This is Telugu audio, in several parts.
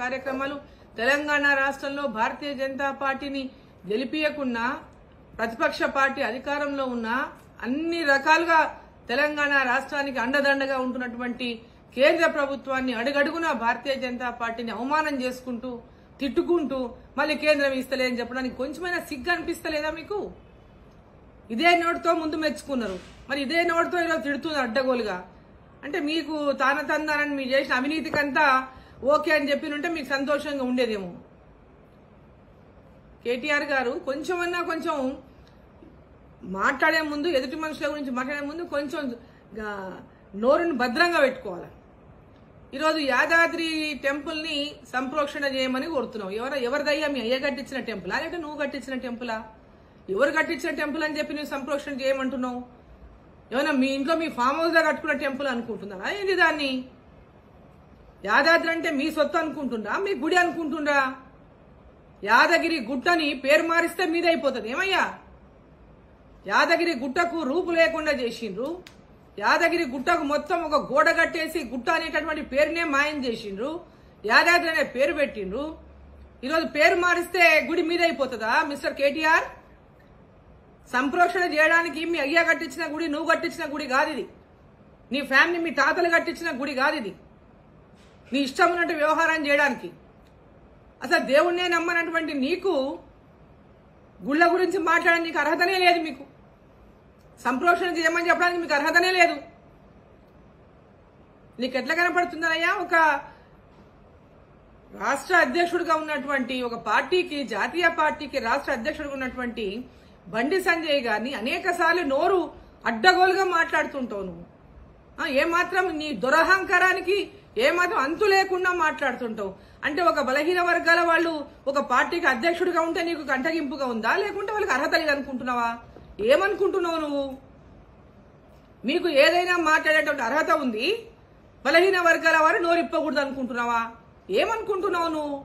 కార్యక్రమాలు తెలంగాణ రాష్ట్రంలో భారతీయ జనతా పార్టీని గెలిపియకున్నా ప్రతిపక్ష పార్టీ అధికారంలో ఉన్న అన్ని రకాలుగా తెలంగాణ రాష్ట్రానికి అండదండగా ఉంటున్నటువంటి కేంద్ర ప్రభుత్వాన్ని అడుగడుగునా భారతీయ జనతా పార్టీని అవమానం చేసుకుంటూ తిట్టుకుంటూ మళ్ళీ కేంద్రం ఇస్తలేదని చెప్పడానికి కొంచెమైనా సిగ్గు అనిపిస్తలేదా మీకు? ఇదే నోటితో ముందు మెచ్చుకున్నారు, మరి ఇదే నోటితో ఈరోజు తిడుతున్నారు అడ్డగోలుగా. అంటే మీకు తానతందానని మీరు చేసిన అవినీతికంతా ఓకే అని చెప్పినుంటే మీకు సంతోషంగా ఉండేదేమో. కేటీఆర్ గారు కొంచెం మాట్లాడే ముందు, ఎదుటి మనుషుల గురించి మాట్లాడే ముందు కొంచెం నోరుని భద్రంగా పెట్టుకోవాలి. ఈరోజు యాదాద్రి టెంపుల్ ని సంప్రోక్షణ చేయమని కోరుతున్నావు. ఎవరిదయ్యా? మీ అయ్య కట్టించిన టెంపులా లేకపోతే నువ్వు కట్టించిన టెంపులా? ఎవరు కట్టించిన టెంపుల్ అని చెప్పి నువ్వు సంప్రోక్షణ చేయమంటున్నావు? ఏమన్నా మీ ఇంట్లో మీ ఫామ్ హౌస్ గా కట్టుకున్న టెంపుల్ అనుకుంటున్నారా ఏంది? దాన్ని యాదాద్రి అంటే మీ సొత్తు అనుకుంటుండ్రా, మీ గుడి అనుకుంటుండ్రా? యాదగిరి గుట్టని పేరు మారిస్తే మీదైపోతుంది. ఏమయ్యా, యాదగిరి గుట్టకు రూపు లేకుండా చేసిండ్రు. యాదగిరి గుట్టకు మొత్తం ఒక గోడ కట్టేసి గుట్ట అనేటటువంటి పేరునే మాయం చేసిండ్రు. యాదాద్రి అనే పేరు పెట్టిండ్రు. ఈరోజు పేరు మారిస్తే గుడి మీదైపోతుందా? మిస్టర్ కేటీఆర్, సంప్రోక్షణ చేయడానికి మీ అయ్య కట్టించిన గుడి, నువ్వు కట్టించిన గుడి కాదు ఇది. నీ ఫ్యామిలీ, మీ తాతలు కట్టించిన గుడి కాదు ఇది. నీ ఇష్టం ఉన్నట్టు వ్యవహారం చేయడానికి. అసలు దేవుణ్ణే నమ్మనటువంటి నీకు గుళ్ళ గురించి మాట్లాడడానికి నీకు అర్హతనే లేదు. మీకు సంప్రోక్షణ చేయమని చెప్పడానికి మీకు అర్హతనే లేదు. నీకు ఎట్లా కనపడుతుందనయ్యా? ఒక రాష్ట్ర అధ్యక్షుడిగా ఉన్నటువంటి ఒక పార్టీకి, జాతీయ పార్టీకి రాష్ట్ర అధ్యక్షుడిగా ఉన్నటువంటి బండి సంజయ్ గారిని అనేక సార్లు నోరు అడ్డగోలుగా మాట్లాడుతుంటావు నువ్వు. ఏమాత్రం నీ దురహంకారానికి ఏమాత్రం అంతు లేకుండా మాట్లాడుతుంటావు. అంటే ఒక బలహీన వర్గాల వాళ్ళు ఒక పార్టీకి అధ్యక్షుడిగా ఉంటే నీకు కంటగింపుగా ఉందా, లేకుంటే వాళ్ళకి అర్హత లేదనుకుంటున్నావా? ఏమనుకుంటున్నావు నువ్వు? మీకు ఏదైనా మాట్లాడేటువంటి అర్హత ఉంది, బలహీన వర్గాల వారు నోరిప్పకూడదు అనుకుంటున్నావా? ఏమనుకుంటున్నావు నువ్వు?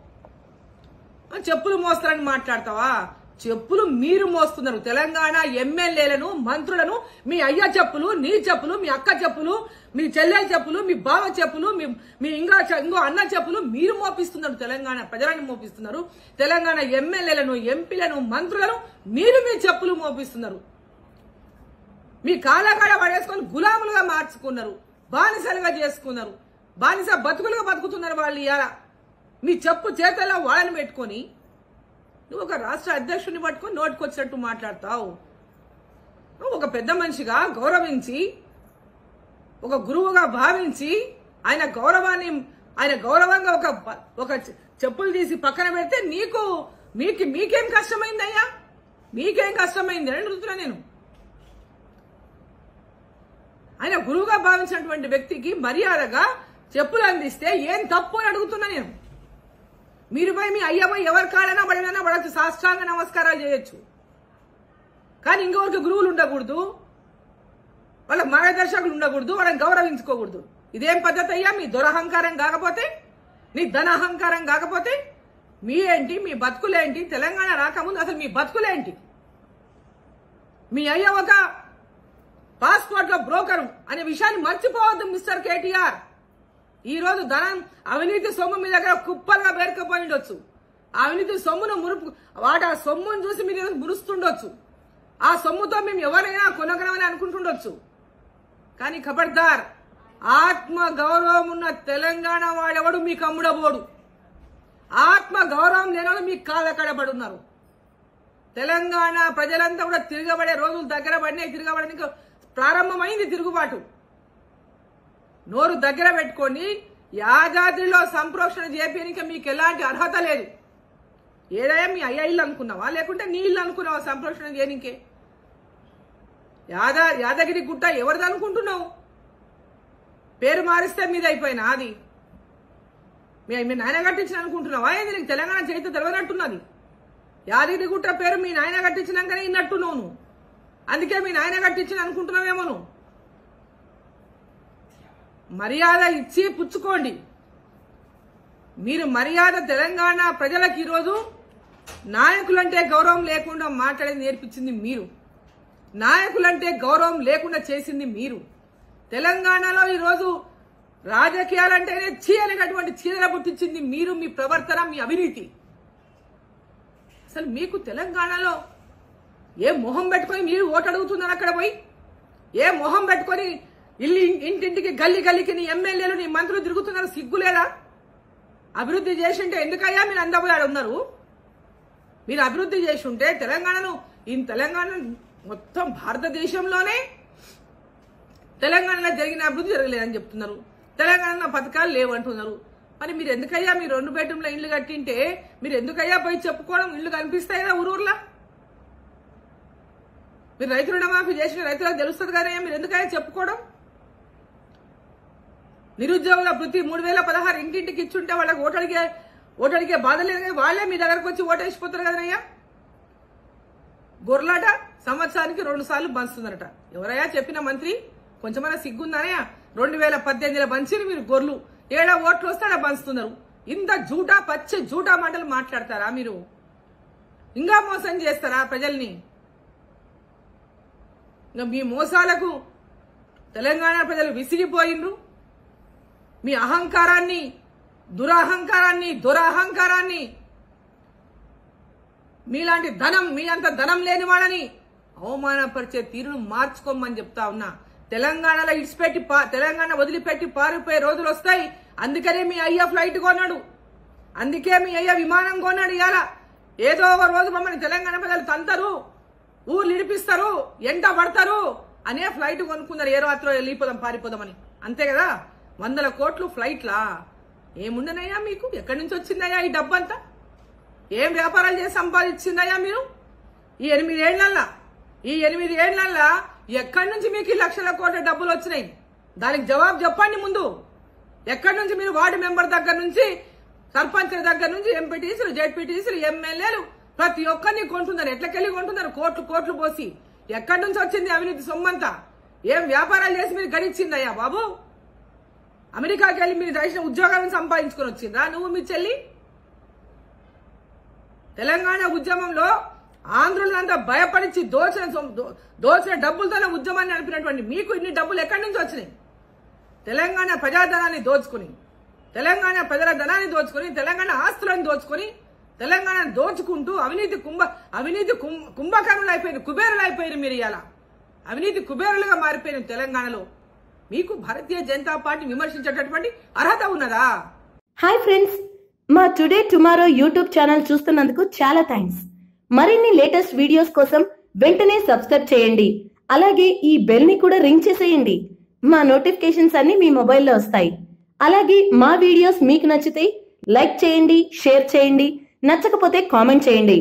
చెప్పులు మోస్తారని మాట్లాడతావా? చెప్పులు మీరు మోస్తున్నారు. తెలంగాణ ఎమ్మెల్యేలను, మంత్రులను మీ అయ్య చెప్పులు, నీ చెప్పులు, మీ అక్క చెప్పులు, మీ చెల్లెల చెప్పులు, మీ బావ చెప్పులు, మీ ఇంకో అన్న చెప్పులు మీరు మోపిస్తున్నారు. తెలంగాణ ప్రజలను మోపిస్తున్నారు. తెలంగాణ ఎమ్మెల్యేలను, ఎంపీలను, మంత్రులను మీరు మీ చెప్పులు మోపిస్తున్నారు. మీ కాళ్ళకాడ పడేసుకొని గులాములుగా మార్చుకున్నారు, బానిసలుగా చేసుకున్నారు, బానిస బతుకులుగా బతుకుతున్నారు వాళ్ళు. ఇవాళ మీ చెప్పు చేతల్లో వాళ్ళని పెట్టుకొని నువ్వు ఒక రాష్ట్ర అధ్యక్షుడిని పట్టుకొని నోటికొచ్చినట్టు మాట్లాడతావు. నువ్వు ఒక పెద్ద మనిషిగా గౌరవించి, ఒక గురువుగా భావించి, ఆయన గౌరవంగా ఒక చెప్పులు తీసి పక్కన పెడితే మీకేం కష్టమైందయ్యా? మీకేం కష్టమైంది అని అడుగుతున్నా నేను. ఆయన గురువుగా భావించినటువంటి వ్యక్తికి మర్యాదగా చెప్పులు అందిస్తే ఏం తప్పు అని అడుగుతున్నా నేను. మీరు పోయి మీ అయ్యపోయి ఎవరి కాడైనా పడినా పడచ్చు, సాష్టాంగ నమస్కారాలు చేయొచ్చు. కానీ ఇంకొకరికి గురువులు ఉండకూడదు, వాళ్ళ మార్గదర్శకులు ఉండకూడదు, వాళ్ళని గౌరవించుకోకూడదు. ఇదేం పద్ధతి అయ్యా? మీ దురహంకారం కాకపోతే, నీ ధనహంకారం కాకపోతే మీ ఏంటి? మీ బతుకులేంటి? తెలంగాణ రాకముందు అసలు మీ బతుకులేంటి? మీ అయ్య ఒక పాస్పోర్ట్ లో బ్రోకరు అనే విషయాన్ని మర్చిపోవద్దు మిస్టర్ కేటీఆర్. ఈ రోజు ధనం, అవినీతి సొమ్ము మీ దగ్గర కుప్పలుగా పేరుకపోయి ఉండొచ్చు. ఆ అవినీతి సొమ్మును ఆ సొమ్మును చూసి మీరు మురుస్తుండొచ్చు. ఆ సొమ్ముతో మేము ఎవరైనా కొనగలమని అనుకుంటుండొచ్చు. కానీ ఖబర్దార్, ఆత్మ గౌరవం ఉన్న తెలంగాణ వాడెవడు మీకు అమ్ముడబోడు. ఆత్మ గౌరవం లేనివాడు మీకు కాళ్ళకడబడి ఉన్నారు. తెలంగాణ ప్రజలంతా కూడా తిరగబడే రోజులు దగ్గర పడినాయి. తిరగబడడానికి ప్రారంభమైంది తిరుగుబాటు. నోరు దగ్గర పెట్టుకొని యాదాద్రిలో సంప్రోక్షణ చేయడానికి మీకు ఎలాంటి అర్హత లేదు. ఏదైనా మీ అయ్య ఇల్లు అనుకున్నావా, లేకుంటే నీ ఇల్లు అనుకున్నావా సంప్రోక్షణ చేయనికే? యాదగిరి గుట్ట ఎవరిది అనుకుంటున్నావు? పేరు మారిస్తే మీద అయిపోయినా అది మీ నాయన కట్టించిన అనుకుంటున్నావా? ఏది నీకు తెలంగాణ చరిత్ర తెలియనట్టున్నది. యాదగిరి గుట్ట పేరు మీ నాయన కట్టించినాకనే ఇన్నట్టున్నావు నువ్వు. అందుకే మీ నాయన కట్టించిన అనుకుంటున్నావేమో నువ్వు. మర్యాద ఇచ్చి పుచ్చుకోండి. మీరు మర్యాద తెలంగాణ ప్రజలకు ఈరోజు నాయకులంటే గౌరవం లేకుండా మాట్లాడేది నేర్పించింది మీరు. నాయకులంటే గౌరవం లేకుండా చేసింది మీరు. తెలంగాణలో ఈరోజు రాజకీయాలంటేనే చీ అనేటటువంటి చీదర పుట్టించింది మీరు, మీ ప్రవర్తన, మీ అవినీతి. అసలు మీకు తెలంగాణలో ఏ మొహం పెట్టుకొని మీరు ఓటు అడుగుతున్నారు? అక్కడ పోయి ఏ మొహం పెట్టుకొని ఇల్లు ఇంటింటికి గల్లీ గల్లీకి నీ ఎమ్మెల్యేలు నీ మంత్రులు తిరుగుతున్నారు? సిగ్గులేదా? అభివృద్ధి చేసింటే ఎందుకయ్యా మీరు అందబోయాడు ఉన్నారు? మీరు అభివృద్ధి చేసి ఉంటే తెలంగాణ మొత్తం భారతదేశంలోనే తెలంగాణలో జరిగిన అభివృద్ధి జరగలేదని చెప్తున్నారు. తెలంగాణలో పథకాలు లేవంటున్నారు. మరి మీరు ఎందుకయ్యా మీ 2 బెడ్రూమ్ల ఇల్లు కట్టింటే మీరు ఎందుకయ్యా పోయి చెప్పుకోవడం? ఇల్లు కనిపిస్తాయి కదా ఊరూర్లా. మీరు రైతు రుణమాఫీ చేసిన రైతులకు తెలుస్తుంది కదా, మీరు ఎందుకయ్యా చెప్పుకోవడం? నిరుద్యోగుల వృత్తి 3016 ఇంటింటికి ఇచ్చుంటే వాళ్ళకి ఓటడిగే బాధ లేదు కదా, వాళ్లే మీ దగ్గరకు వచ్చి ఓటేసిపోతారు కదనయ్యా. గొర్రెలాట సంవత్సరానికి 2 సార్లు బంచుతున్నారట. ఎవరయ్యా చెప్పిన మంత్రి? కొంచెమైనా సిగ్గుందనయ్యా? 2018లో బంచిని మీరు గొర్రెలు, 7 ఓట్లు వస్తే అలా బంచుతున్నారు. ఇంత పచ్చి జూటా మాటలు మాట్లాడతారా మీరు? ఇంకా మోసం చేస్తారా ప్రజల్ని? మీ మోసాలకు తెలంగాణ ప్రజలు విసిగిపోయిండ్రు. మీ అహంకారాన్ని, దురహంకారాన్ని, మీలాంటి మీ అంత ధనం లేని వాళ్ళని అవమానపరిచే తీరును మార్చుకోమని చెప్తా ఉన్నా. తెలంగాణలో తెలంగాణ వదిలిపెట్టి పారిపోయే రోజులు వస్తాయి. అందుకనే మీ అయ్య ఫ్లైట్ కొన్నాడు, అందుకే మీ అయ్య విమానం కొన్నాడు. ఇవాళ ఏదో ఒక రోజు మమ్మల్ని తెలంగాణ ప్రజలు తంతారు, ఊర్లు ఇడిపిస్తారు, ఎంట పడతారు అనే ఫ్లైట్ కొనుక్కున్నారు. ఏ రాత్రో వెళ్ళిపోదాం పారిపోదామని. అంతే కదా? 100 కోట్లు ఫ్లైట్లా? ఏముండనయ్యా మీకు? ఎక్కడి నుంచి వచ్చిందయ్యా ఈ డబ్బంతా? ఏం వ్యాపారాలు చేసి సంపాదించిందయ్యా మీరు ఈ 8 ఏళ్లల్లా? ఎక్కడి నుంచి మీకు ఈ లక్షల కోట్ల డబ్బులు వచ్చినాయి? దానికి జవాబు చెప్పండి ముందు. ఎక్కడి నుంచి మీరు వార్డు మెంబర్ దగ్గర నుంచి, సర్పంచ్ల దగ్గర నుంచి, ఎంపీటీసీలు, జెడ్పీటీసీలు, ఎమ్మెల్యేలు ప్రతి ఒక్కరిని కొంటున్నారు. ఎట్లకెళ్ళి కొంటున్నారు? కోట్లు పోసి. ఎక్కడి నుంచి వచ్చింది అవినీతి సొమ్మంతా? ఏం వ్యాపారాలు చేసి మీరు గడిచిందయ్యా బాబు? అమెరికాకి వెళ్ళి మీరు చేసిన ఉద్యోగాలను సంపాదించుకొని వచ్చిందా నువ్వు మీ చెల్లి? తెలంగాణ ఉద్యమంలో ఆంధ్రులంతా భయపడిచి దోచిన డబ్బులతోనే ఉద్యమాన్ని నడిపినటువంటి మీకు ఇన్ని డబ్బులు ఎక్కడి నుంచి వచ్చినాయి? తెలంగాణ ప్రజాధనాన్ని దోచుకుని, తెలంగాణ ప్రజల ధనాన్ని దోచుకుని, తెలంగాణ ఆస్తులను దోచుకుని, తెలంగాణ దోచుకుంటూ అవినీతి కుంభకర్ణులు అయిపోయిన, కుబేరులు అయిపోయిన మీరు. ఇలా అవినీతి కుబేరులుగా మారిపోయిన తెలంగాణలో మీకు భారతీయ జనతా పార్టీ విమర్శించేటటువంటి అర్హత ఉన్నదా? హాయ్ ఫ్రెండ్స్, మా టుడే టుమారో యూట్యూబ్ ఛానల్ చూస్తున్నందుకు చాలా థ్యాంక్స్. మరిన్ని లేటెస్ట్ వీడియోస్ కోసం వెంటనే సబ్స్క్రైబ్ చేయండి. అలాగే ఈ బెల్ ని కూడా రింగ్ చేసేయండి. మా నోటిఫికేషన్స్ అన్ని మీ మొబైల్లో వస్తాయి. అలాగే మా వీడియోస్ మీకు నచ్చితే లైక్ చేయండి, షేర్ చేయండి, నచ్చకపోతే కామెంట్ చేయండి.